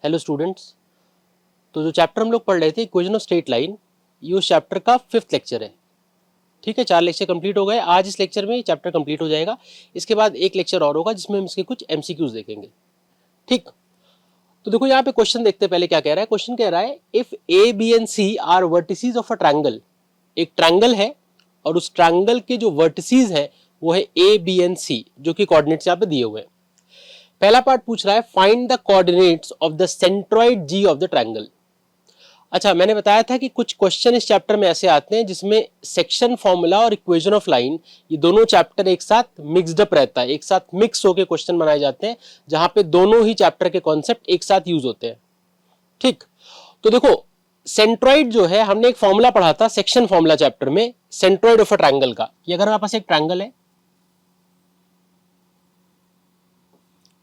Hello students, तो जो chapter हम लोग पढ़ रहे थे इक्वेशन ऑफ स्ट्रेट लाइन, ये उस चैप्टर का 5th लेक्चर है। ठीक है, 4 लेक्चर कंप्लीट हो गए। आज इस लेक्चर में चैप्टर कंप्लीट हो जाएगा। इसके बाद एक लेक्चर और होगा जिसमें हम इसके कुछ MCQs देखेंगे। ठीक, तो देखो यहाँ पे क्वेश्चन देखते हैं पहले क्या कह रहा है। क्वेश्चन कह रहा है if A, B and C are vertices of a triangle. एक ट्रायंगल है और उस ट्रायंगल के जो वर्टिसेस है वो है A, B एंड C, जो कि कोऑर्डिनेट्स यहाँ पे दिए हुए हैं। पहला पार्ट पूछ रहा है find the coordinates of the centroid G of the triangle. अच्छा, मैंने बताया था कि कुछ क्वेश्चन इस चैप्टर में ऐसे आते हैं जिसमें सेक्शन फॉर्मूला और इक्वेशन ऑफ लाइन, ये दोनों चैप्टर एक साथ मिक्सड अप रहता है, एक साथ मिक्स होकर क्वेश्चन बनाए जाते हैं, जहां पे दोनों ही चैप्टर के कॉन्सेप्ट एक साथ यूज होते हैं। ठीक, तो देखो सेंट्रॉइड जो है, हमने एक फॉर्मूला पढ़ा था सेक्शन फॉर्मूला चैप्टर में सेंट्रॉइड ऑफ अ ट्रायंगल का, कि अगर हमारे पास एक ट्रायंगल है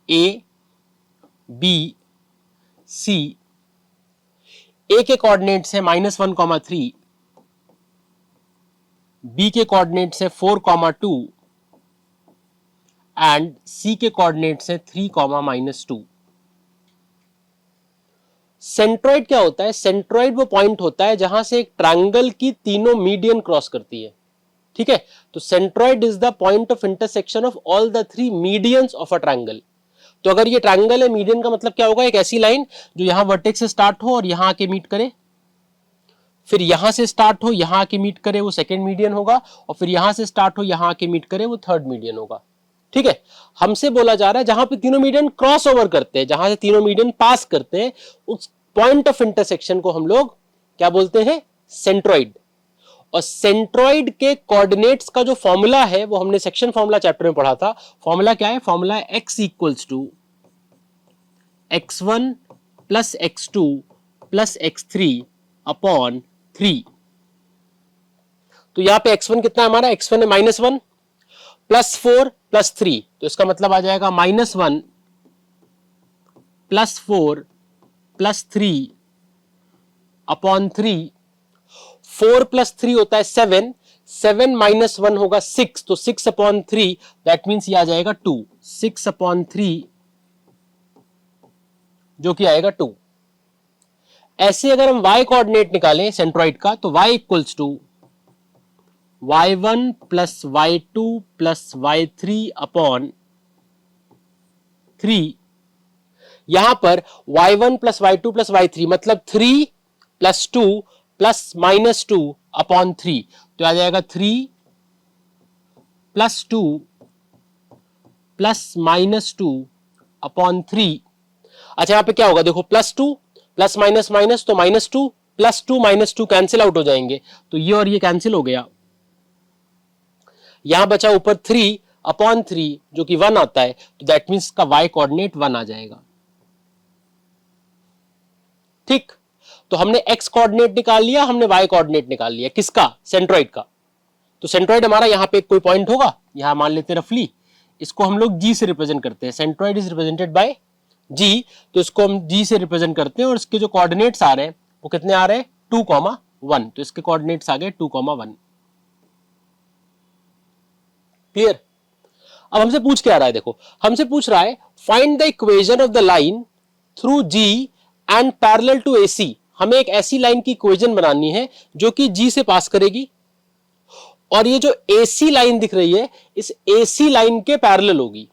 A, B, C, A के कोऑर्डिनेट्स है -1, 3, B के कोऑर्डिनेट्स है 4, 2 एंड C के कोऑर्डिनेट्स है 3, -2। सेंट्रॉइड क्या होता है? सेंट्रॉइड वो पॉइंट होता है जहां से एक ट्रायंगल की तीनों मीडियन क्रॉस करती है। ठीक है, तो centroid is the point of intersection of all the 3 medians of a triangle. तो अगर ये ट्रायंगल है, मीडियन का मतलब क्या होगा? एक ऐसी लाइन जो यहां वर्टेक्स से स्टार्ट हो और यहां आके मीट करे, फिर यहां से स्टार्ट हो यहां आके मीट करे, वो सेकंड मीडियन होगा, और फिर यहां से स्टार्ट हो यहां आके मीट करे, वो थर्ड मीडियन होगा। ठीक है, हमसे बोला जा रहा है जहां पे तीनों मीडियन क्रॉस ओवर करते हैं, जहां से तीनों मीडियन पास करते हैं, उस पॉइंट ऑफ इंटरसेक्शन को हम लोग क्या बोलते हैं? सेंट्रॉइड। और सेंट्रॉइड के कोऑर्डिनेट्स का जो फॉर्मूला है वो हमने सेक्शन फॉर्मूला चैप्टर में पढ़ा था। फॉर्मूला क्या है? फॉर्मूला है x equals to x1 plus x2 plus x3 upon 3। तो यहां पे x1 कितना है हमारा? x1 है -1 प्लस 4 प्लस 3, तो इसका मतलब आ जाएगा -1 प्लस 4 प्लस 3 अपॉन 3। 4 प्लस 3 होता है 7, 7 माइनस 1 होगा 6, तो 6 अपॉन 3 दैट मीन्स ये आ जाएगा 2, 6 अपॉन 3 जो कि आएगा 2। ऐसे अगर हम y कोऑर्डिनेट निकालें सेंट्रॉइड का, तो y equals to y1 plus y2 plus y3 upon 3। यहां पर y1 plus y2 plus y3 मतलब 3 प्लस 2 प्लस -2 अपॉन 3, तो आ जाएगा 3 प्लस 2 प्लस -2 अपॉन 3। अच्छा, यहां पे क्या होगा? देखो +2 प्लस माइनस माइनस, तो -2 +2 -2 कैंसिल आउट हो जाएंगे, तो ये और ये कैंसिल हो गया। यहां बचा ऊपर 3 अपॉन 3 जो कि 1 आता है, तो दैट मीन्स का y कोऑर्डिनेट 1 आ जाएगा। ठीक, तो हमने x कोऑर्डिनेट निकाल लिया, हमने y कोऑर्डिनेट निकाल लिया। किसका? सेंट्रॉइड का। तो सेंट्रॉइड हमारा यहां पे कोई पॉइंट होगा, यहां मान लेते हैं रफली, इसको हम लोग g से रिप्रेजेंट करते हैं। Centroid is represented by g, तो इसको हम g से रिप्रेजेंट करते हैं, और इसके जो कोऑर्डिनेट्स आ रहे हैं वो कितने आ रहे हैं? 2, 1, तो इसके कोऑर्डिनेट्स आ गए 2, 1। क्लियर? अब हमसे पूछ क्या रहा है? देखो, हमसे पूछ रहा है find the equation of the line through G and parallel to AC। हमें एक ऐसी लाइन की इक्वेशन बनानी है जो कि G से पास करेगी, और ये जो AC लाइन दिख रही है इस AC लाइन के पैरेलल होगी।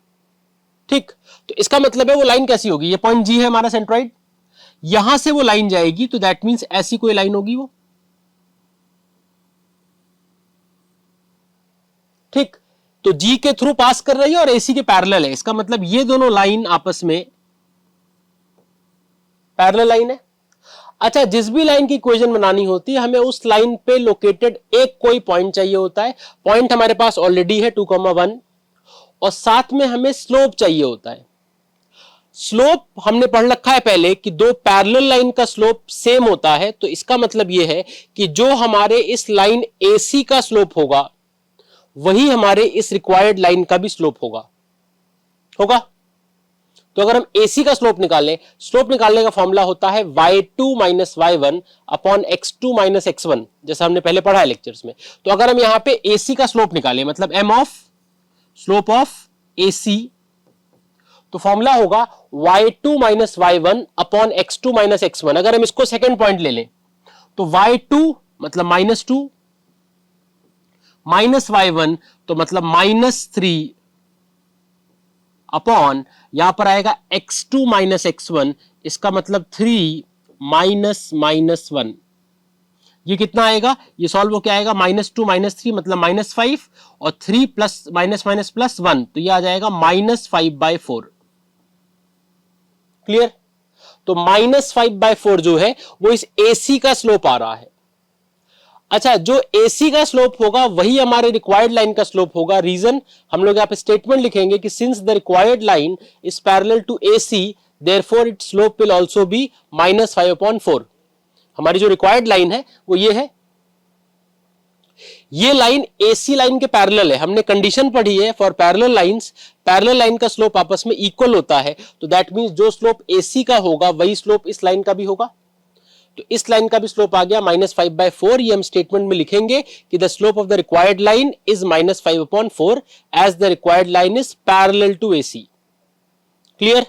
ठीक, तो इसका मतलब है वो लाइन कैसी होगी? ये पॉइंट G है हमारा सेंट्रॉइड, यहां से वो लाइन जाएगी, तो दैट मींस ऐसी कोई लाइन होगी वो। ठीक, तो G के थ्रू पास कर रही है और AC के पैरेलल है, इसका मतलब ये दोनों लाइन आपस में पैरेलल लाइन है। अच्छा, जिस भी लाइन की इक्वेशन बनानी होती है हमें उस लाइन पे लोकेटेड एक कोई पॉइंट चाहिए होता है। पॉइंट हमारे पास ऑलरेडी है 2, 1, और साथ में हमें स्लोप चाहिए होता है। स्लोप हमने पढ़ रखा है पहले कि दो पैरेलल लाइन का स्लोप सेम होता है, तो इसका मतलब यह है कि जो हमारे इस लाइन AC का स्लोप होगा वही हमारे इस रिक्वायर्ड लाइन का भी स्लोप होगा। तो अगर हम AC का स्लोप निकालें, स्लोप निकालने का फॉर्मूला होता है y2 minus y1 upon x2 minus x1, जैसा हमने पहले पढ़ा है लेक्चर्स में। तो अगर हम यहां पे AC का स्लोप निकालें, मतलब m of slope of AC, तो फॉर्मूला होगा y2 minus y1 upon x2 minus x1। अगर हम इसको सेकेंड पॉइंट ले लें तो y2 मतलब -2 माइनस y1 तो मतलब -3 अपॉन यहां पर आएगा x2 माइनस x1, इसका मतलब 3 माइनस -1। ये कितना आएगा, ये सॉल्व होकर आएगा -2 -3 मतलब -5 और 3 प्लस माइनस माइनस प्लस 1 तो ये आ जाएगा -5/4। क्लियर। तो -5/4 जो है वो इस AC का स्लोप आ रहा है। अच्छा, जो AC का स्लोप होगा वही हमारे रिक्वायर्ड लाइन का स्लोप होगा। रीजन हम लोग यहां पे स्टेटमेंट लिखेंगे कि since the required line is parallel to AC therefore its slope will also be -5/4। हमारी जो रिक्वायर्ड लाइन है वो ये है, ये लाइन AC लाइन के पैरेलल है। हमने कंडीशन पढ़ी है for parallel lines, parallel line का स्लोप आपस में इक्वल होता है, तो दैट मींस जो स्लोप AC का होगा वही स्लोप इस लाइन का भी होगा। तो इस लाइन का भी स्लोप आ गया -5/4। ये हम स्टेटमेंट में लिखेंगे कि the slope of the required line is -5/4 as the required line is parallel to AC। Clear.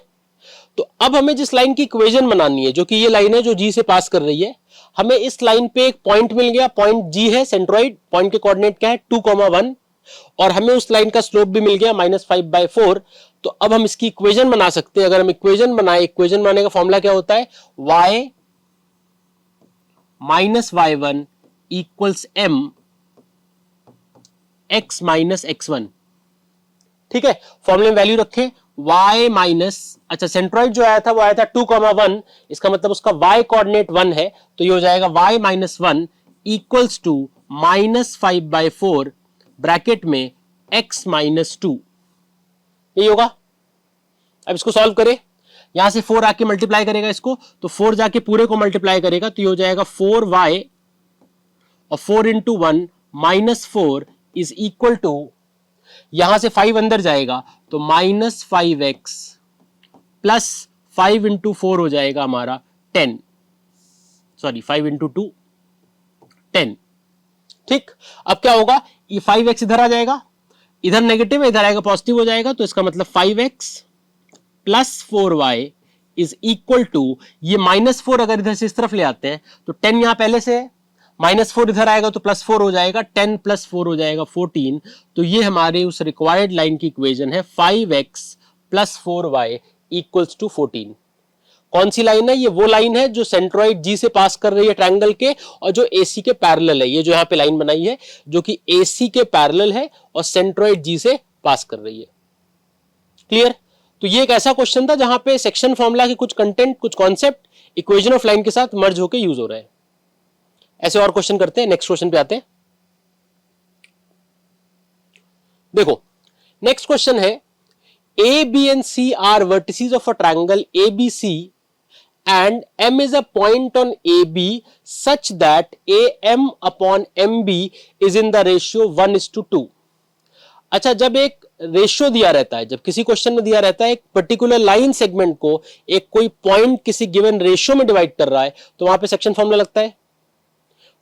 तो अब हमें जिस लाइन की इक्वेशन बनानी है, जो कि ये लाइन है जो G से पास कर रही है, हमें इस लाइन पे एक पॉइंट मिल गया, पॉइंट G है सेंट्रॉइड, पॉइंट के कोऑर्डिनेट क्या है 2,1 और हमें उस लाइन का स्लोप भी मिल गया -5/4। तो अब हम इसकी इक्वेशन बना सकते हैं। अगर हम इक्वेशन बनाए, इक्वेशन बनाने का फॉर्मूला क्या होता है, y minus y1 equals m x minus x1। ठीक है, फॉर्मूले में वैल्यू रखें y माइनस, अच्छा सेंट्रॉइड जो आया था वो आया था 2,1, इसका मतलब उसका y कोऑर्डिनेट 1 है, तो ये हो जाएगा y minus 1 equals to -5/4 bracket में x माइनस 2। यही होगा। अब इसको सॉल्व करें, यहां से 4 आके मल्टीप्लाई करेगा इसको, तो 4 जाके पूरे को मल्टीप्लाई करेगा तो ये हो जाएगा 4y और 4 इंटू 1 -4 इज इक्वल टू, यहां से 5 अंदर जाएगा तो -5x प्लस 5 इंटू 4 हो जाएगा हमारा 10, सॉरी 5 इंटू 2 10। ठीक, अब क्या होगा, ये 5x इधर आ जाएगा, इधर नेगेटिव है इधर आएगा पॉजिटिव हो जाएगा, तो इसका मतलब 5x plus 4y is equal to, ये -4 अगर इधर से इस तरफ ले आते हैं तो 10 यहां पहले से है, -4 इधर आएगा तो +4 हो जाएगा, 10 प्लस 4 हो जाएगा 14। तो ये हमारे उस रिक्वायर्ड लाइन की इक्वेशन है 5x plus 4y equals to 14। कौन सी लाइन है, ये वो लाइन है जो सेंट्रॉइड G से पास कर रही है ट्रायंगल के और जो AC के पैरेलल है। ये जो यहां पे लाइन बनाई है जो कि AC के पैरेलल है और सेंट्रॉइड G से पास कर रही है। क्लियर। तो ये एक ऐसा क्वेश्चन था जहां पे सेक्शन फॉर्मूला के कुछ कंटेंट, कुछ कॉन्सेप्ट इक्वेशन ऑफ लाइन के साथ मर्ज होकर यूज हो रहे हैं। ऐसे और क्वेश्चन करते हैं, नेक्स्ट क्वेश्चन पे आते हैं। देखो नेक्स्ट क्वेश्चन है, A, B and C are vertices of a triangle ABC and M is a point on AB such that AM upon MB is in the ratio 1:2। अच्छा, जब एक रेशियो दिया रहता है, जब किसी क्वेश्चन में दिया रहता है एक पर्टिकुलर लाइन सेगमेंट को एक कोई पॉइंट किसी गिवन रेशियो में डिवाइड कर रहा है, तो वहां पे सेक्शन फॉर्मूला लगता है।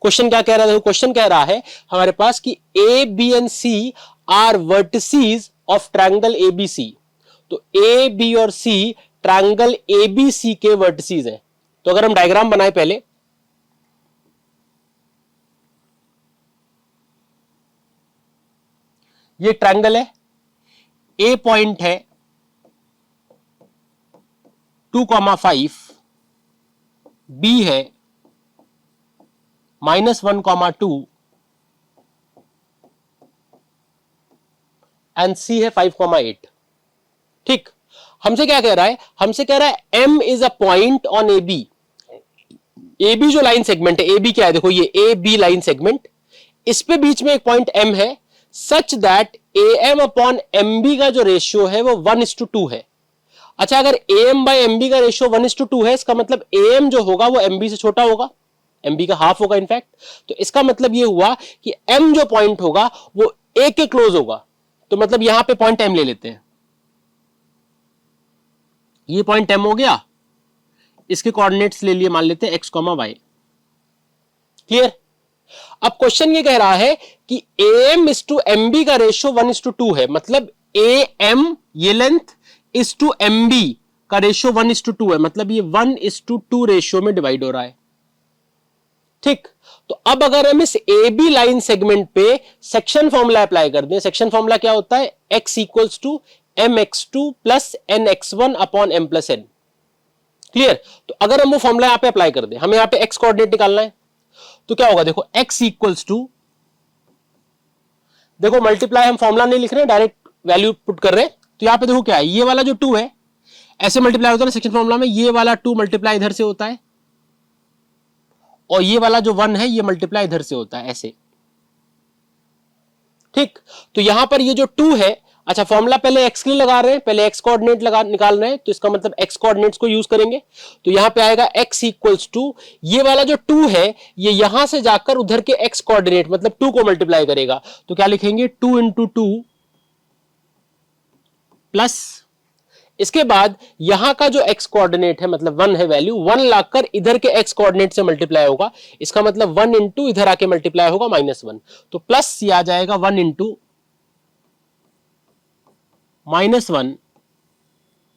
क्वेश्चन क्या कह रहा है, क्वेश्चन कह रहा है हमारे पास कि A, B and C are vertices of triangle ABC। तो A, B और C ट्रायंगल ABC के वर्टिसेस हैं। तो अगर हम डायग्राम बनाए पहले, ये ट्रायंगल है, A पॉइंट है 2,5, B है -1,2 एंड C है 5,8। ठीक, हमसे क्या कह रहा है, हमसे कह रहा है M is a point on AB। AB जो लाइन सेगमेंट है, AB क्या है, देखो ये AB लाइन सेगमेंट, इस पे बीच में एक पॉइंट M है, such that AM upon MB का जो रेशियो है वो 1:2 है। अच्छा, अगर AM बाय MB का रेशियो 1:2 है, इसका मतलब AM जो होगा वो MB से छोटा होगा, MB का हाफ होगा इनफैक्ट। तो इसका मतलब ये हुआ कि M जो पॉइंट होगा वो A के क्लोज होगा। तो मतलब यहां पे पॉइंट M ले लेते हैं, ये पॉइंट M हो गया, इसके कोऑर्डिनेट्स ले लिए, मान लेते हैं x, y। क्लियर। अब क्वेश्चन ये कह रहा है कि AM is to MB का रेशियो 1:2 है, मतलब AM ये लेंथ, इज टू MB का रेशियो 1:2 है, मतलब ये 1:2 रेशियो में डिवाइड हो रहा है। ठीक, तो अब अगर हम इस AB लाइन सेगमेंट पे सेक्शन फॉर्मूला अप्लाई कर दें, सेक्शन फॉर्मूला क्या होता है, x equals to mx2 plus nx1 upon m plus n। Clear, तो अगर हम वो फॉर्मूला यहां पे अप्लाई कर दें, हमें यहां पे x कोऑर्डिनेट निकालना है, तो क्या होगा, देखो x इक्वल्स टू, देखो मल्टीप्लाई, हम फॉर्मूला नहीं लिख रहे हैं, डायरेक्ट वैल्यू पुट कर रहे हैं, तो यहां पे देखो क्या है, ये वाला जो 2 है ऐसे मल्टीप्लाई होता है सेक्शन फॉर्मूला में, ये वाला 2 मल्टीप्लाई इधर से होता है, और ये वाला जो 1 है ये मल्टीप्लाई इधर से होता है ऐसे। ठीक, तो यहां पर ये जो 2 है, अच्छा फॉर्मूला पहले x के लिए लगा रहे हैं, पहले x कोऑर्डिनेट निकाल रहे हैं, तो इसका मतलब x कोऑर्डिनेट्स को यूज करेंगे, तो यहां पे आएगा x इक्वल्स टू, ये वाला जो 2 है ये यहां से जाकर उधर के x कोऑर्डिनेट मतलब 2 को मल्टीप्लाई करेगा, तो क्या लिखेंगे 2 इंटू 2 प्लस, इसके बाद यहां का जो x कोऑर्डिनेट है मतलब 1 है वैल्यू, 1 लाकर इधर के x कोऑर्डिनेट से मल्टीप्लाई होगा, इसका मतलब 1 इंटू इधर आके मल्टीप्लाई होगा -1, तो प्लस ये आ जाएगा 1 इंटू -1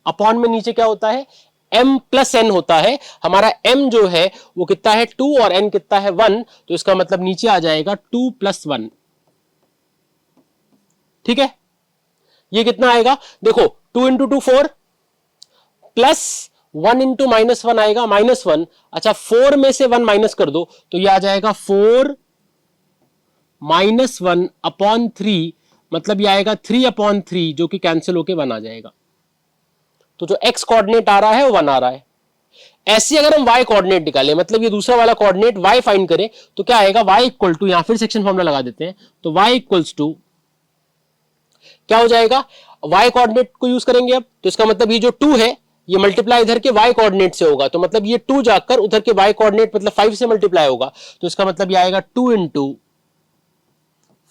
अपॉन में नीचे क्या होता है m प्लस n होता है, हमारा m जो है वो कितना है 2 और n कितना है 1, तो इसका मतलब नीचे आ जाएगा 2 + 1। ठीक है, ये कितना आएगा, देखो 2 इंटू 2 4 प्लस 1 इंटू -1 आएगा -1, अच्छा 4 में से 1 माइनस कर दो तो ये आ जाएगा 4 -1 अपॉन 3, मतलब ये आएगा 3/3 जो कि कैंसिल होके 1 आ जाएगा, तो जो x कोऑर्डिनेट आ रहा है वो 1 आ रहा है। ऐसे अगर हम y कोऑर्डिनेट निकालें, मतलब ये दूसरा वाला कोऑर्डिनेट y फाइंड करें, तो क्या आएगा y इक्वल टू, यहां फिर सेक्शन फॉर्मूला लगा देते हैं, तो y इक्वल्स टू क्या हो जाएगा, y कोऑर्डिनेट को यूज करेंगे अब, तो इसका मतलब ये जो 2 है ये मल्टीप्लाई इधर के y कोऑर्डिनेट से होगा, तो मतलब ये 2 जाकर उधर के y कोऑर्डिनेट मतलब 5 से मल्टीप्लाई होगा, तो इसका मतलब ये आएगा 2 इंटू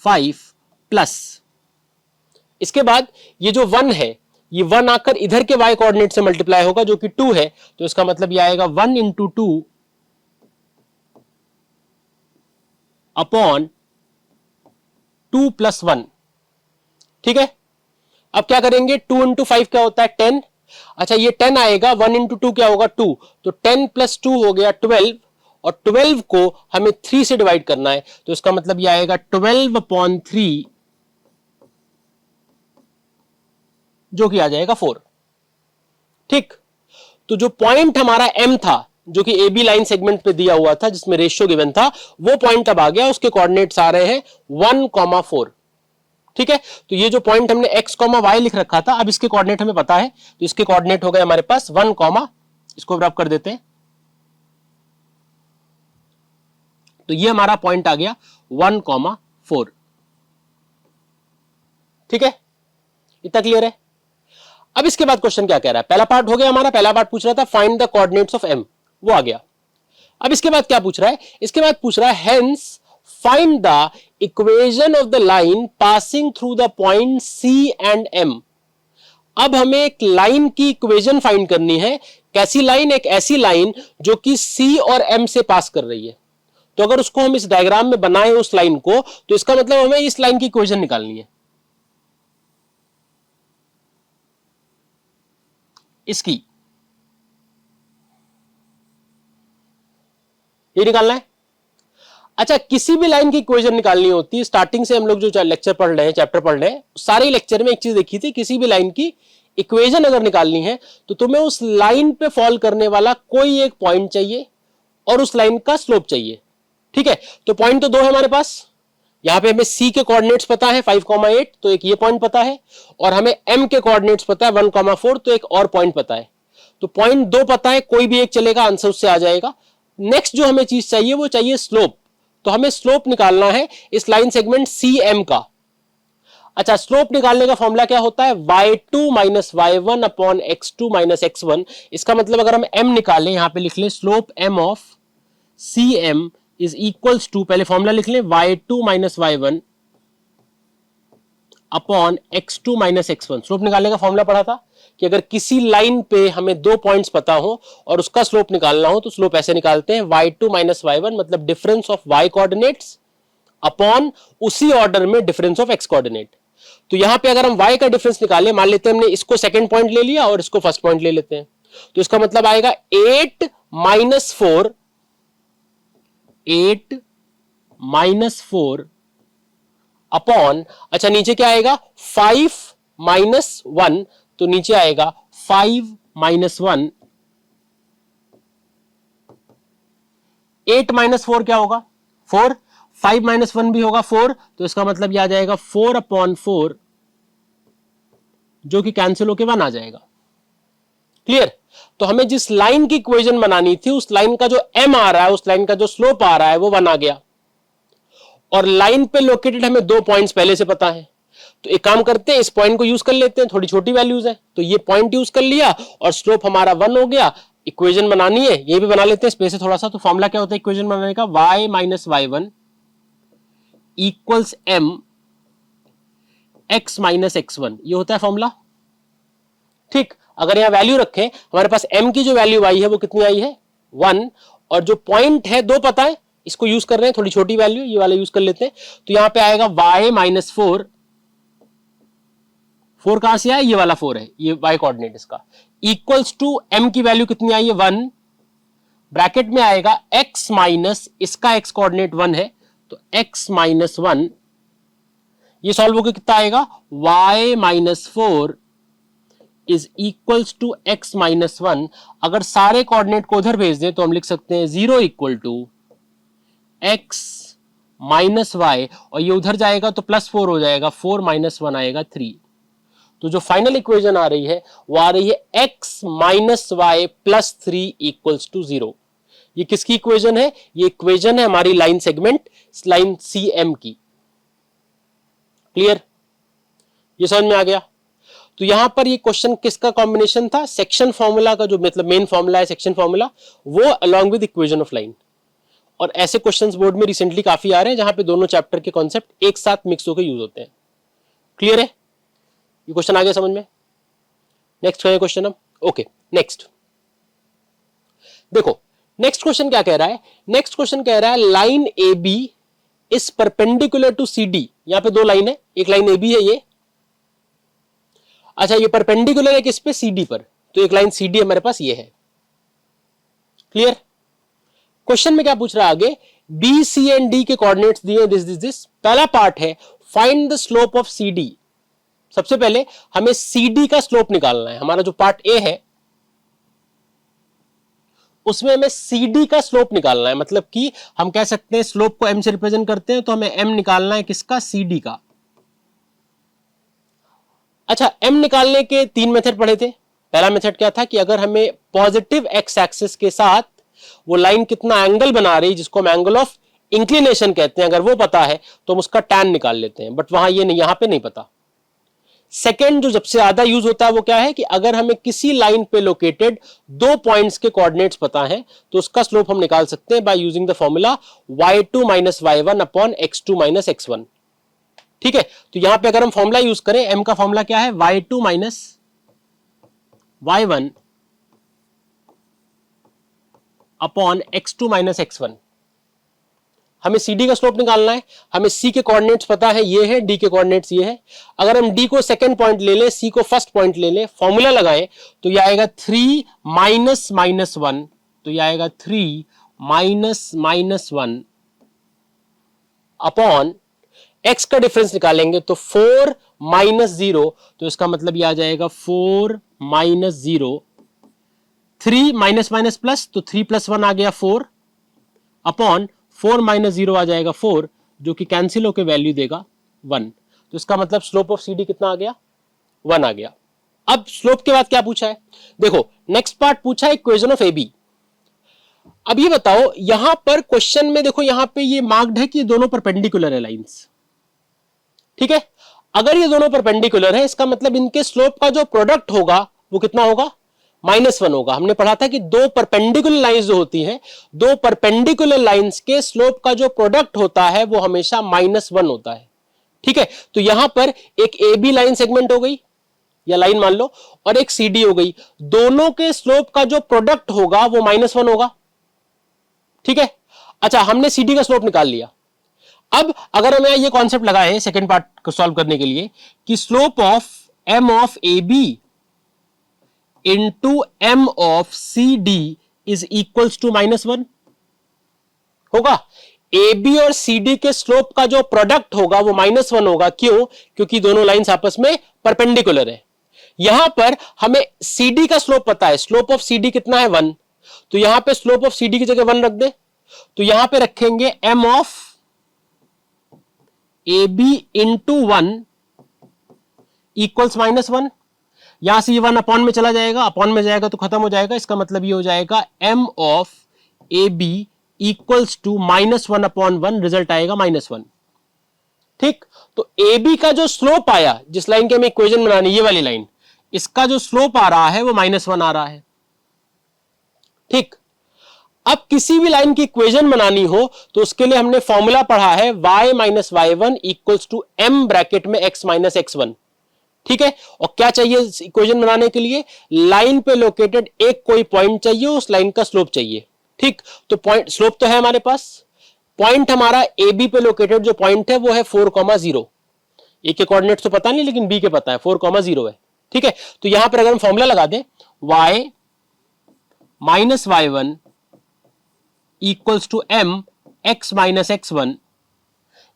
5 प्लस, इसके बाद ये जो 1 है ये 1 आकर इधर के y कोऑर्डिनेट से मल्टीप्लाई होगा जो कि 2 है, तो इसका मतलब ये आएगा 1 इंटू 2 अपॉन 2 + 1। ठीक है, अब क्या करेंगे, 2 इंटू 5 क्या होता है 10, अच्छा ये 10 आएगा, 1 इंटू 2 क्या होगा 2, तो 10 + 2 हो गया 12, और 12 को हमें 3 से डिवाइड करना है, तो इसका मतलब ये आएगा 12/3 जो कि आ जाएगा 4। ठीक, तो जो पॉइंट हमारा m था जो कि AB लाइन सेगमेंट पे दिया हुआ था जिसमें रेशियो गिवन था, वो पॉइंट अब आ गया, उसके कोऑर्डिनेट्स आ रहे हैं 1,4। ठीक है, तो ये जो पॉइंट हमने x, y लिख रखा था, अब इसके कोऑर्डिनेट हमें पता है, तो इसके कोऑर्डिनेट हो गए हमारे पास 1, इसको रब कर देते हैं, तो ये हमारा पॉइंट आ गया 1,4। ठीक है, इतना क्लियर है। अब इसके बाद क्वेश्चन क्या कह रहा है, पहला पार्ट हो गया हमारा, पहला पार्ट पूछ रहा था find the coordinates of m, वो आ गया। अब इसके बाद क्या पूछ रहा है, इसके बाद पूछ रहा है hence find the equation of the line passing through the point C and M। अब हमें एक लाइन की इक्वेशन फाइंड करनी है, कैसी लाइन, एक ऐसी लाइन जो कि C और M से पास कर रही है, तो अगर उसको हम इस डायग्राम में बनाए उस लाइन को, तो इसका मतलब हमें इस लाइन की इक्वेशन निकालनी है, इसकी ये निकालना है। अच्छा, किसी भी लाइन की इक्वेशन निकालनी होती है, स्टार्टिंग से हम लोग जो लेक्चर पढ़ रहे हैं, चैप्टर पढ़ रहे हैं, सारे लेक्चर में एक चीज देखी थी, किसी भी लाइन की इक्वेशन अगर निकालनी है तो तुम्हें उस लाइन पे फॉल करने वाला कोई एक पॉइंट चाहिए और उस लाइन का स्लोप चाहिए। ठीक है, तो पॉइंट तो 2 है हमारे पास, यहां पे हमें C के कोऑर्डिनेट्स पता है 5,8, तो एक ये पॉइंट पता है, और हमें M के कोऑर्डिनेट्स पता है 1,4, तो एक और पॉइंट पता है, तो पॉइंट 2 पता है, कोई भी एक चलेगा, आंसर उससे आ जाएगा। नेक्स्ट जो हमें चीज चाहिए वो चाहिए स्लोप, तो हमें स्लोप निकालना है इस लाइन सेगमेंट CM का। अच्छा, स्लोप निकालने का फॉर्मूला क्या होता है, y2 - y1 upon x2 - x1। इसका मतलब अगर हम m निकालें, यहां पे लिख लें slope m of CM is equals to, पहले फॉर्मूला लिख लें y2 - y1 upon x2 - x1। Slope निकालने का फॉर्मूला पढ़ा था कि अगर किसी लाइन पे हमें 2 पॉइंट्स पता हो और उसका स्लोप निकालना हो, तो स्लोप ऐसे निकालते हैं y2 - y1 मतलब difference of y coordinates upon उसी ऑर्डर में डिफरेंस ऑफ x कोऑर्डिनेट। तो यहां पे अगर हम y का डिफरेंस निकालें, मान लेते हैं हमने इसको सेकंड पॉइंट ले लिया और इसको फर्स्ट पॉइंट ले लेते हैं, तो इसका मतलब आएगा 8 माइनस 4 अपॉन, अच्छा नीचे क्या आएगा 5 माइनस 1, तो नीचे आएगा 5 माइनस 1। 8 माइनस 4 क्या होगा 4, 5 माइनस 1 भी होगा 4, तो इसका मतलब यह आ जाएगा 4 अपॉन 4, जो कि कैंसिल होके 1 आ जाएगा। क्लियर? तो हमें जिस लाइन की इक्वेशन बनानी थी, उस लाइन का जो m आ रहा है, उस लाइन का जो स्लोप आ रहा है, वो 1 आ गया। और लाइन पे लोकेटेड हमें 2 पॉइंट्स पहले से पता है, तो एक काम करते हैं, इस पॉइंट को यूज कर लेते हैं, थोड़ी छोटी वैल्यूज है, तो ये पॉइंट यूज कर लिया और स्लोप हमारा 1 हो गया। इक्वेशन बनानी है, ये भी बना लेते हैं स्पेस से थोड़ा सा। तो फॉर्मूला क्या होता है इक्वेशन बनाने का, y minus y1 equals m x minus x1, ये होता है फॉर्मूला। ठीक, अगर यहां वैल्यू रखें, हमारे पास m की जो वैल्यू आई है वो कितनी आई है 1, और जो पॉइंट है 2 पता है, इसको यूज कर रहे हैं, थोड़ी छोटी वैल्यू ये वाला यूज कर लेते हैं। तो यहां पे आएगा y माइनस 4 कहां से आया, ये वाला 4 है, ये y कोऑर्डिनेट इसका, इक्वल्स टू m की वैल्यू कितनी आई है 1, ब्रैकेट में आएगा x माइनस, इसका x कोऑर्डिनेट 1 है, तो x माइनस 1, ये सॉल्व होकर कितना आएगा y minus 4 is equals to x minus 1। अगर सारे कोऑर्डिनेट को उधर भेज दें तो हम लिख सकते हैं 0 equal to x minus y, और ये उधर जाएगा तो प्लस 4 हो जाएगा, 4 माइनस 1 आएगा 3। तो जो फाइनल इक्वेशन आ रही है वो आ रही है x minus y plus 3 equals to 0। ये किसकी इक्वेशन है, ये इक्वेशन है हमारी लाइन सेगमेंट लाइन CM की। क्लियर? ये समझ में आ गया? तो यहां पर ये क्वेश्चन किसका कॉम्बिनेशन था, सेक्शन फॉर्मूला का, जो मतलब मेन फॉर्मूला है सेक्शन फॉर्मूला, वो along with equation of line. और ऐसे क्वेश्चंस बोर्ड में रिसेंटली काफी आ रहे हैं जहां पे दोनों चैप्टर के कॉन्सेप्ट एक साथ मिक्स होकर यूज होते हैं। क्लियर है? ये क्वेश्चन आ गया समझ में? नेक्स्ट क्वेश्चन अब, ओके नेक्स्ट देखो, नेक्स्ट क्वेश्चन क्या कह रहा है, नेक्स्ट क्वेश्चन कह रहा है line AB is perpendicular to CD। यहां पे 2 लाइन है, एक लाइन AB है ये, अच्छा ये परपेंडिकुलर है किस पे, CD पर, तो एक लाइन CD हमारे पास ये है। क्लियर? क्वेश्चन में क्या पूछ रहा है आगे, B, C एंड D के कोऑर्डिनेट्स दिए, दिस। पहला पार्ट है find the slope of CD। सबसे पहले हमें CD का स्लोप निकालना है, हमारा जो पार्ट A है उसमें हमें CD का स्लोप निकालना है, मतलब कि हम कह सकते हैं स्लोप को M से रिप्रेजेंट करते हैं, तो हमें M निकालना है किसका, CD का। अच्छा, M निकालने के 3 मेथड पढ़े थे। पहला मेथड क्या था कि अगर हमें पॉजिटिव x एक्सिस के साथ वो लाइन कितना एंगल बना रही, जिसको हम एंगल ऑफ इंक्लिनेशन कहते हैं, अगर वो पता है तो हम उसका टैन निकाल लेते हैं, बट वहां ये नहीं, यहां पे नहीं पता। सेकेंड जो सबसे ज्यादा यूज होता है वो क्या है कि अगर हमें किसी लाइन पे लोकेटेड 2 पॉइंट्स के कोऑर्डिनेट्स पता है तो उसका स्लोप हम निकाल सकते हैं by using the formula y2 minus y1 upon x2 minus x1। ठीक है, तो यहां पे अगर हम फॉर्मूला यूज करें, m का फॉर्मूला क्या है, y2 minus y1 upon x2 minus x1। हमें CD का स्लोप निकालना है, हमें C के कोऑर्डिनेट्स पता है ये है, D के कोऑर्डिनेट्स ये है। अगर हम D को सेकंड पॉइंट ले लें, C को फर्स्ट पॉइंट ले लें, फॉर्मूला लगाएं, तो यह आएगा 3 माइनस माइनस 1, तो यह आएगा 3 माइनस माइनस 1 अपॉन x का डिफरेंस निकालेंगे तो 4 माइनस 0, तो इसका मतलब यह आ जाएगा 4 माइनस 0, 3 माइनस माइनस प्लस, तो 3 प्लस 1 आ गया 4 अपॉन 4 माइनस 0 आ जाएगा 4, जो कि कैंसिल होकर वैल्यू देगा 1। तो इसका मतलब स्लोप ऑफ CD कितना आ गया, 1 आ गया। अब स्लोप के बाद क्या पूछा है, देखो नेक्स्ट पार्ट पूछा है इक्वेशन ऑफ AB। अब ये बताओ, यहां पर क्वेश्चन में देखो, यहां पे ये मार्क्ड है कि ये दोनों परपेंडिकुलर है लाइंस। ठीक है, अगर ये दोनों परपेंडिकुलर है, इसका मतलब इनके स्लोप का जो प्रोडक्ट होगा वो कितना होगा, -1 होगा। हमने पढ़ा था कि 2 परपेंडिकुलर लाइंस जो होती हैं, 2 परपेंडिकुलर लाइंस के स्लोप का जो प्रोडक्ट होता है वो हमेशा -1 होता है। ठीक है, तो यहां पर एक AB लाइन सेगमेंट हो गई या लाइन मान लो, और एक CD हो गई, दोनों के स्लोप का जो प्रोडक्ट होगा वो -1 होगा। ठीक है, अच्छा हमने CD का स्लोप निकाल लिया। अब अगर हमें ये कॉन्सेप्ट लगा है सेकेंड पार्ट को सॉल्व करने के लिए कि slope of m of A B into m of C D is equals to -1 होगा। ए बी और सी डी के स्लोप का जो प्रोडक्ट होगा वो -1 होगा। क्यों? क्योंकि दोनों लाइंस आपस में परपेंडिकुलर है। यहां पर हमें सी डी का स्लोप पता है, स्लोप ऑफ सी डी कितना है 1, तो यहां पे स्लोप ऑफ सी डी की जगह 1 रख दे, तो यहां पे रखेंगे m of A B into 1 equals -1। यहां से ये 1 अपॉन में चला जाएगा, अपॉन में जाएगा तो खत्म हो जाएगा। इसका मतलब ये हो जाएगा m of A B equals to -1 upon 1, result आएगा -1। ठीक, तो ए बी का जो स्लोप आया, जिस लाइन के हमें इक्वेशन बनानी, ये वाली लाइन, इसका जो स्लोप आ रहा है वो -1 आ रहा है। ठीक, अब किसी भी लाइन की इक्वेशन बनानी हो तो उसके लिए हमने फॉर्मूला पढ़ा है y minus y1 equals to m bracket में x माइनस x1। ठीक है, और क्या चाहिए इक्वेशन बनाने के लिए? लाइन पे लोकेटेड एक कोई पॉइंट चाहिए, उस लाइन का स्लोप चाहिए। ठीक, तो पॉइंट स्लोप तो है हमारे पास, पॉइंट हमारा ए बी पे लोकेटेड जो पॉइंट है वो है 4,0। ए के कोऑर्डिनेट्स तो पता नहीं, लेकिन बी के पता है 4,0 है। ठीक है, तो यहां पर अगर हम फॉर्मूला लगा दें y minus y1 equals to m x minus x1,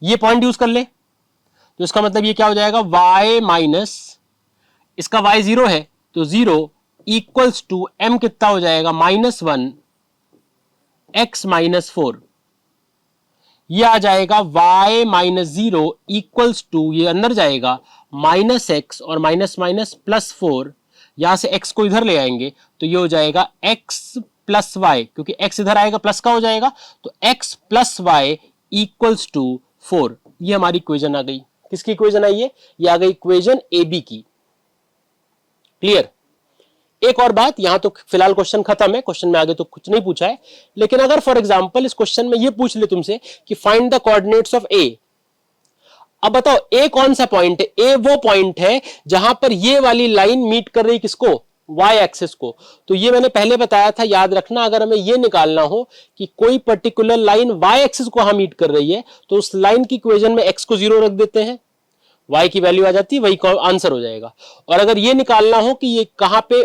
ये पॉइंट यूज कर ले, तो इसका मतलब ये क्या हो जाएगा, y माइनस, इसका y 0 है तो 0 इक्वल्स टू m कितना हो जाएगा, -1 x माइनस 4। ये आ जाएगा y माइनस 0 इक्वल्स टू, ये अंदर जाएगा -x और माइनस माइनस +4, यहां से x को इधर ले आएंगे तो ये हो जाएगा x प्लस y, क्योंकि x इधर आएगा प्लस का हो जाएगा, तो x plus y equals to 4। ये हमारी इक्वेशन आ गई। किसकी इक्वेशन आई है? ये आ गई इक्वेशन ए बी की। क्लियर? एक और बात, यहां तो फिलहाल क्वेश्चन खत्म है, क्वेश्चन में आगे तो कुछ नहीं पूछा है, लेकिन अगर फॉर एग्जांपल इस क्वेश्चन में ये पूछ ले तुमसे कि फाइंड द कोऑर्डिनेट्स ऑफ ए, अब बताओ ए कौन सा पॉइंट है? ए वो पॉइंट है जहां पर ये वाली लाइन मीट कर रही किसको? वाई एक्सिस को। तो ये मैंने पहले बताया था, याद रखना, अगर हमें ये निकालना हो कि कोई पर्टिकुलर लाइन वाई एक्सिस को मीट कर रही है तो उस लाइन की इक्वेशन में एक्स को 0 रख देते हैं, y की वैल्यू आ जाती है, वही आंसर हो जाएगा। और अगर ये निकालना हो कि ये कहां पे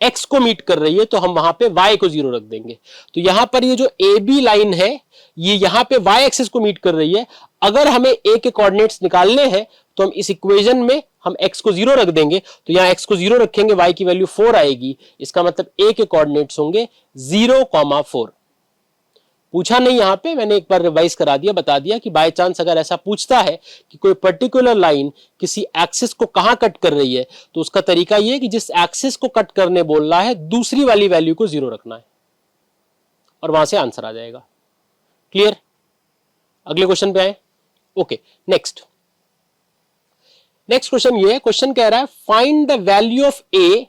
x को मीट कर रही है तो हम वहां पे y को 0 रख देंगे। तो यहां पर ये जो ए बी लाइन है ये यहां पे y एक्सिस को मीट कर रही है। अगर हमें a के कोऑर्डिनेट्स निकालने हैं तो हम इस इक्वेशन में हम x को 0 रख देंगे, तो यहां x को 0 रखेंगे, y की वैल्यू 4 आएगी। इसका मतलब a के कोऑर्डिनेट्स होंगे 0,4। पूछा नहीं, यहां पे मैंने एक बार रिवाइज करा दिया, बता दिया कि बाय चांस अगर ऐसा पूछता है कि कोई पर्टिकुलर लाइन किसी एक्सिस को कहां कट कर रही है तो उसका तरीका यह है कि जिस एक्सिस को कट करने बोल रहा है दूसरी वाली वैल्यू को 0 रखना है और वहां से आंसर आ जाएगा। क्लियर? अगले क्वेश्चन पे आए। ओके, नेक्स्ट क्वेश्चन ये है, क्वेश्चन कह रहा है find the value of a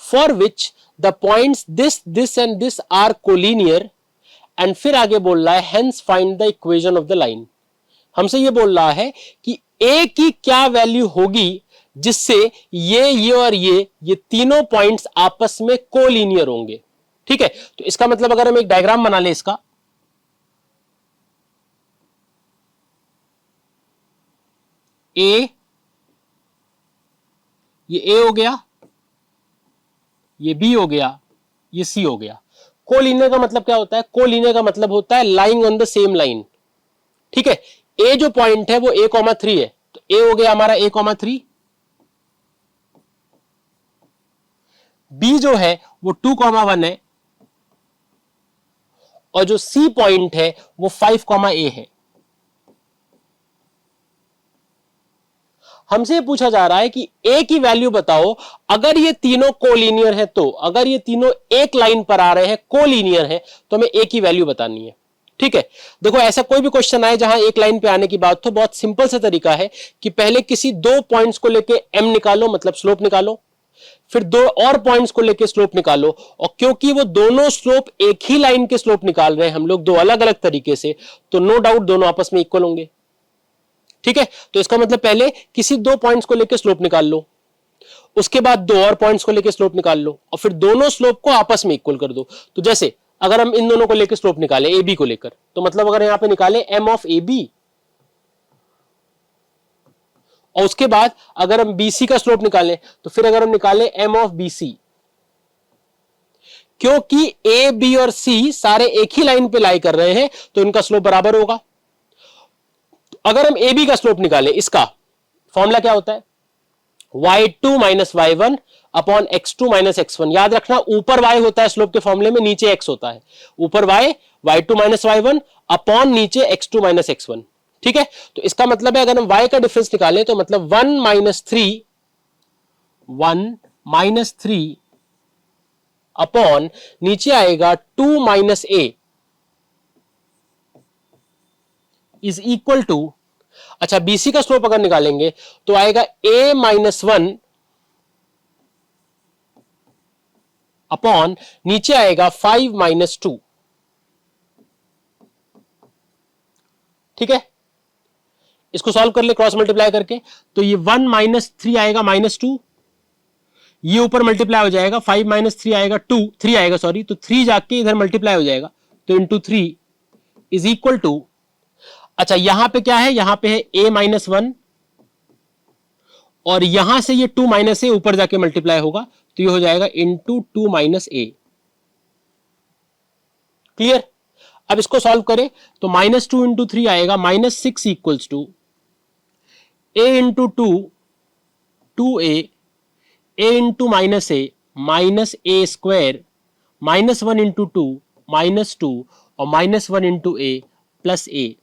for which the points this and this are collinear, and फिर आगे बोल रहा है hence find the equation of the line. हमसे ये बोल रहा है कि ए की क्या वैल्यू होगी जिससे ये और ये तीनों पॉइंट्स आपस में कोलिनियर होंगे। ठीक है, तो इसका मतलब अगर हम एक डायग्राम बना ले इसका, ए, ये ए हो गया, ये बी हो गया, ये सी हो गया। कोलिनियर का मतलब क्या होता है? कोलिनियर का मतलब होता है lying on the same line. ठीक है, ए जो पॉइंट है वो a,3 है, तो ए हो गया हमारा a,3, बी जो है वो 2,1 है, और जो सी पॉइंट है वो 5,a है। हमसे पूछा जा रहा है कि ए की वैल्यू बताओ अगर ये तीनों कोलिनियर है, तो अगर ये तीनों एक लाइन पर आ रहे हैं, कोलिनियर है, तो हमें ए की वैल्यू बतानी है। ठीक है, देखो ऐसा कोई भी क्वेश्चन आए जहां एक लाइन पे आने की बात, तो बहुत सिंपल सा तरीका है कि पहले किसी दो पॉइंट्स को लेके एम निकालो, मतलब स्लोप निकालो, फिर दो और पॉइंट्स को लेके स्लोप निकालो, और क्योंकि वो दोनों स्लोप एक ही लाइन के स्लोप निकाल रहे हैं हम लोग दो अलग अलग तरीके से, तो नो डाउट दोनों आपस में इक्वल होंगे। ठीक है, तो इसका मतलब पहले किसी दो पॉइंट्स को लेकर स्लोप निकाल लो, उसके बाद दो और पॉइंट्स को लेकर स्लोप निकाल लो, और फिर दोनों स्लोप को आपस में इक्वल कर दो। तो जैसे अगर हम इन दोनों को लेकर स्लोप निकाले, ए बी को लेकर, तो मतलब अगर यहां पे निकाले एम ऑफ ए बी, और उसके बाद अगर हम BC का स्लोप निकालें तो फिर अगर हम निकालें m ऑफ BC, क्योंकि A, B और C सारे एक ही लाइन पे लाई कर रहे हैं तो इनका स्लोप बराबर होगा। अगर हम AB का स्लोप निकालें, इसका फॉर्मूला क्या होता है, y2 minus y1 upon x2 minus x1। याद रखना ऊपर y होता है स्लोप के फॉर्मूले में, नीचे x होता है। ऊपर y y2 minus y1 upon नीचे x2 माइनस x1। ठीक है, तो इसका मतलब है अगर हम y का डिफरेंस निकालें तो मतलब 1 माइनस 3 अपॉन नीचे आएगा 2 minus a is equal to, अच्छा BC का स्लोप अगर निकालेंगे तो आएगा a माइनस 1 अपॉन नीचे आएगा 5 माइनस 2। ठीक है, इसको सॉल्व कर ले क्रॉस मल्टीप्लाई करके, तो ये 1 माइनस 3 आएगा माइनस 2, ये ऊपर मल्टीप्लाई हो जाएगा, 5 माइनस 3 आएगा 3 आएगा सॉरी, तो 3 जाके इधर मल्टीप्लाई हो जाएगा, तो इंटू 3 इज इक्वल टू, अच्छा यहां पे क्या है, यहां पे है a माइनस 1 और यहां से ये 2 माइनस ए ऊपर जाके मल्टीप्लाई होगा, तो ये हो जाएगा इंटू 2 माइनस ए। क्लियर, अब इसको सॉल्व करें तो माइनस 2 इंटू 3 आएगा minus 6 equals to a into 2a, a into minus a minus a square, minus 1 into 2 minus 2 और minus 1 into a plus a.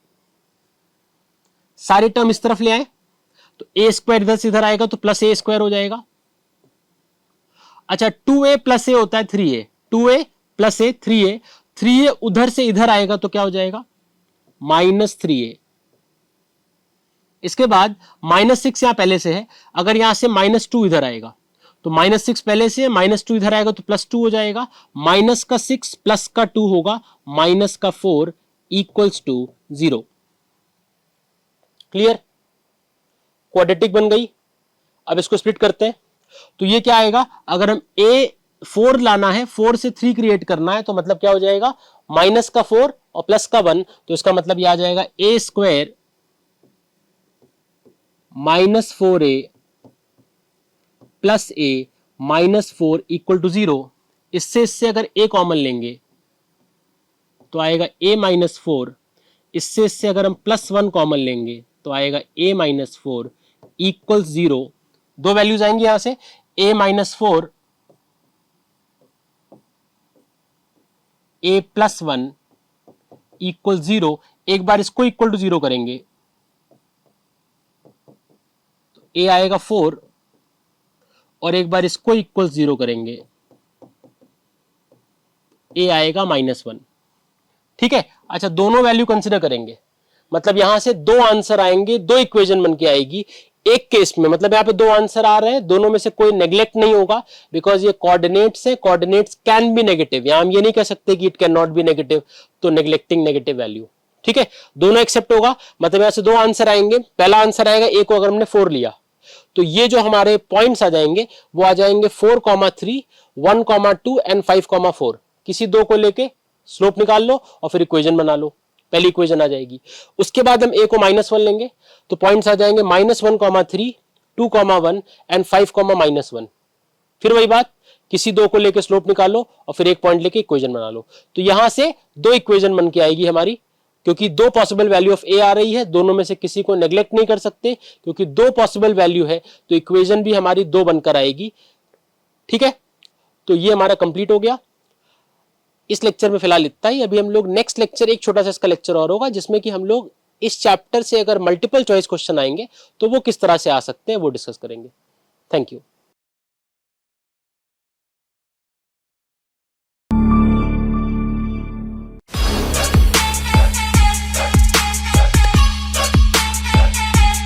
सारे टर्म इस तरफ ले आए तो ए स्क्वायर इधर से इधर आएगा तो प्लस ए स्क्वायर हो जाएगा। अच्छा 2a प्लस ए होता है 3a, 2a प्लस ए 3a, 3a उधर से इधर आएगा तो क्या हो जाएगा माइनस 3a। इसके बाद माइनस 6 यहां पहले से है, अगर यहां से माइनस 2 इधर आएगा तो माइनस 6 पहले से, माइनस 2 इधर आएगा तो प्लस 2 हो जाएगा, माइनस का 6 प्लस का 2 होगा माइनस का 4 इक्वल्स टू 0। क्लियर, क्वाड्रेटिक बन गई। अब इसको स्प्लिट करते हैं तो ये क्या आएगा, अगर हम a4 लाना है, 4 से 3 क्रिएट करना है तो मतलब क्या हो जाएगा माइनस का 4 और प्लस का 1, तो इसका मतलब ये आ जाएगा a square minus 4a plus a minus 4 equal to 0। इससे अगर a कॉमन लेंगे तो आएगा a माइनस 4, इससे अगर हम प्लस 1 कॉमन लेंगे तो आएगा a माइनस 4 इक्वल 0। दो वैल्यूज आएंगी यहां से, a minus 4 a plus 1 equal 0। एक बार इसको इक्वल टू 0 करेंगे तो a आएगा 4 और एक बार इसको इक्वल 0 करेंगे a आएगा माइनस 1। ठीक है, अच्छा दोनों वैल्यू कंसिडर करेंगे, मतलब यहां से दो आंसर आएंगे, दो इक्वेशन बन के आएगी एक केस में, मतलब यहां पे दो आंसर आ रहे हैं, दोनों में से कोई नेग्लेक्ट नहीं होगा बिकॉज ये कोऑर्डिनेट्स है, कोऑर्डिनेट्स कैन बी नेगेटिव, यहां हम ये नहीं कह सकते कि it can not be negative, तो नेग्लेक्टिंग नेगेटिव वैल्यू। ठीक है, दोनों एक्सेप्ट होगा, मतलब यहां से दो आंसर आएंगे, पहला आंसर आएगा ए को अगर हमने 4 लिया तो ये जो हमारे पॉइंट्स आ जाएंगे वो आ जाएंगे 4,3, 1,2 एंड 5,4। किसी दो को लेके स्लोप निकाल लो और फिर इक्वेशन बना लो, पहली इक्वेशन आ जाएगी। उसके बाद हम a को -1 लेंगे तो पॉइंट्स आ जाएंगे -1,3, 2,1 एंड 5,-1। फिर वही बात, किसी दो को लेके स्लोप निकालो और फिर एक पॉइंट लेके इक्वेशन बना लो, तो यहां से दो इक्वेशन बन के आएगी हमारी, क्योंकि दो पॉसिबल वैल्यू ऑफ a आ रही है, दोनों में से किसी को नेग्लेक्ट नहीं कर सकते, क्योंकि दो पॉसिबल वैल्यू है तो इक्वेशन भी हमारी दो बनकर आएगी। ठीक है, तो ये हमारा कंप्लीट हो गया। इस लेक्चर में फिलहाल इतना ही, अभी हम लोग नेक्स्ट लेक्चर, एक छोटा सा इसका लेक्चर और होगा जिसमें कि हम लोग इस चैप्टर से अगर मल्टीपल चॉइस क्वेश्चन आएंगे तो वो किस तरह से आ सकते हैं वो डिस्कस करेंगे। Thank you.